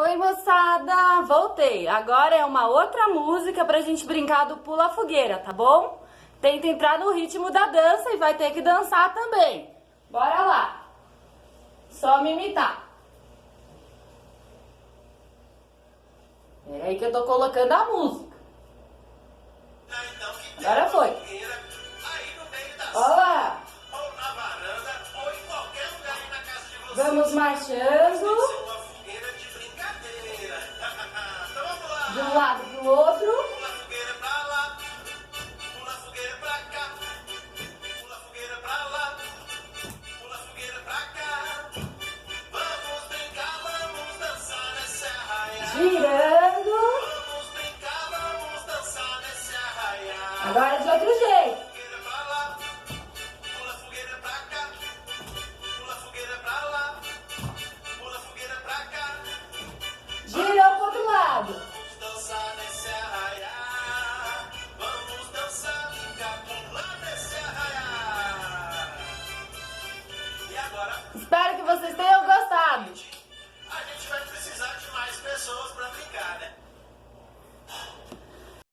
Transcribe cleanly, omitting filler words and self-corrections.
Oi, moçada! Voltei. Agora é uma outra música pra gente brincar do pula fogueira, tá bom? Tenta entrar no ritmo da dança e vai ter que dançar também. Bora lá! Só me imitar. Peraí que eu tô colocando a música. Agora foi. Olá! Vamos marchando. De um lado pro outro. Girando. Agora de outro jeito. Girou pro outro lado. Espero que vocês tenham gostado. A gente vai precisar de mais pessoas para brincar, né?